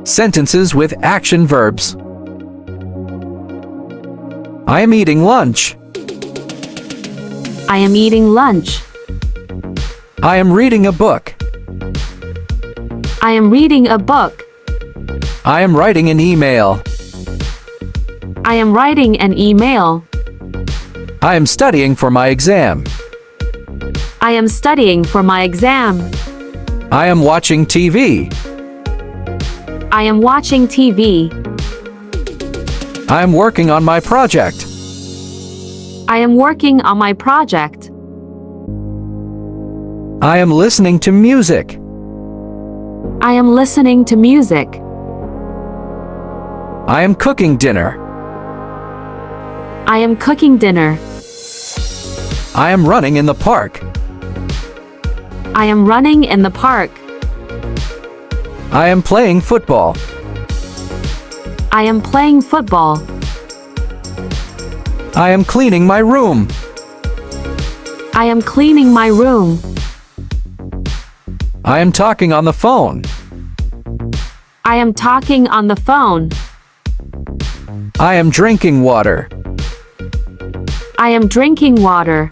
Sentences with action verbs. I am eating lunch. I am eating lunch. I am reading a book. I am reading a book. I am writing an email. I am writing an email. I am studying for my exam. I am studying for my exam. I am watching TV. I am watching TV. I am working on my project. I am working on my project. I am listening to music. I am listening to music. I am cooking dinner. I am cooking dinner. I am running in the park. I am running in the park. I am playing football. I am playing football. I am cleaning my room. I am cleaning my room. I am talking on the phone. I am talking on the phone. I am drinking water. I am drinking water.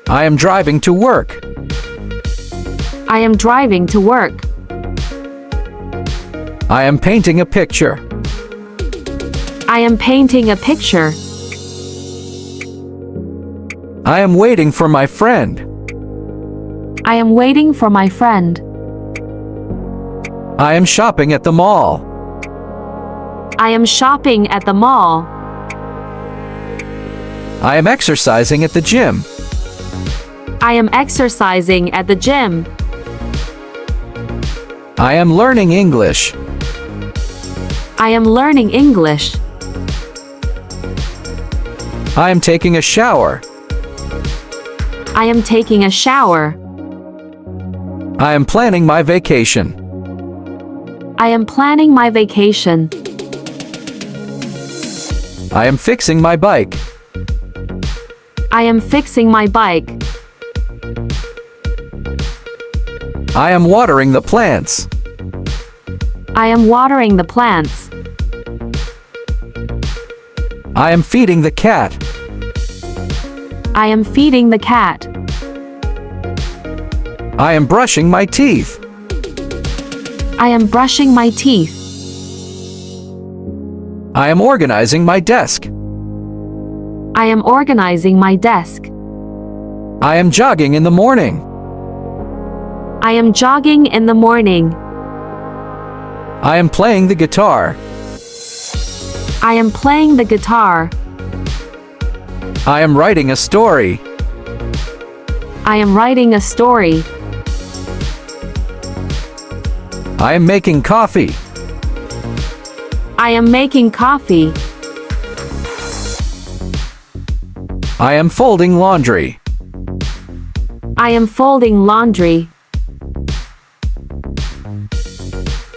I am driving to work. I am driving to work. I am painting a picture. I am painting a picture. I am waiting for my friend. I am waiting for my friend. I am shopping at the mall. I am shopping at the mall. I am exercising at the gym. I am exercising at the gym. I am learning English. I am learning English. I am taking a shower. I am taking a shower. I am planning my vacation. I am planning my vacation. I am fixing my bike. I am fixing my bike. I am watering the plants. I am watering the plants. I am feeding the cat. I am feeding the cat. I am brushing my teeth. I am brushing my teeth. I am organizing my desk. I am organizing my desk. I am jogging in the morning. I am jogging in the morning. I am playing the guitar. I am playing the guitar. I am writing a story. I am writing a story. I am making coffee. I am making coffee. I am folding laundry. I am folding laundry.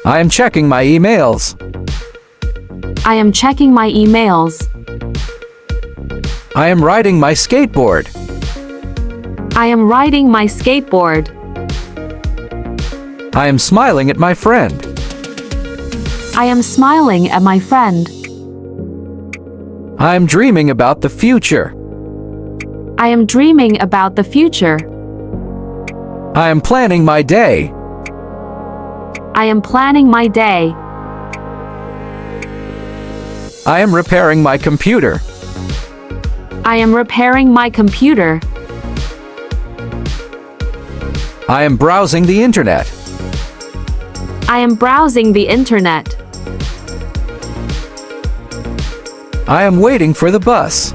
I am checking my emails. I am checking my emails. I am riding my skateboard. I am riding my skateboard. I am smiling at my friend. I am smiling at my friend. I am dreaming about the future. I am dreaming about the future. I am planning my day. I am planning my day. I am repairing my computer. I am repairing my computer. I am browsing the internet. I am browsing the internet. I am waiting for the bus.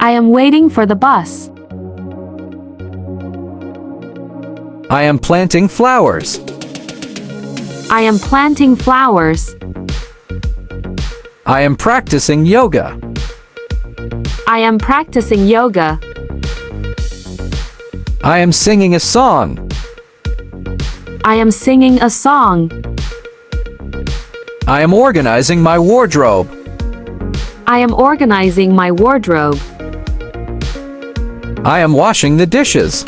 I am waiting for the bus. I am planting flowers. I am planting flowers. I am practicing yoga. I am practicing yoga. I am singing a song. I am singing a song. I am organizing my wardrobe. I am organizing my wardrobe. I am washing the dishes.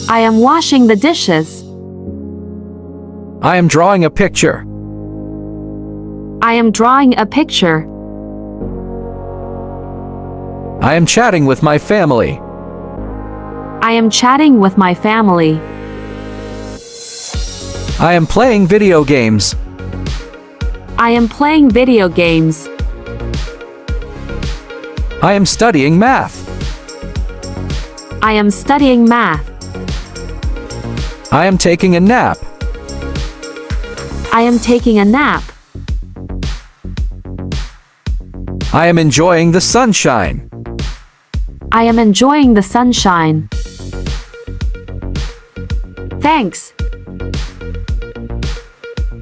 I am washing the dishes. I am drawing a picture. I am drawing a picture. I am chatting with my family. I am chatting with my family. I am playing video games. I am playing video games. I am studying math. I am studying math. I am taking a nap. I am taking a nap. I am enjoying the sunshine. I am enjoying the sunshine. Thanks.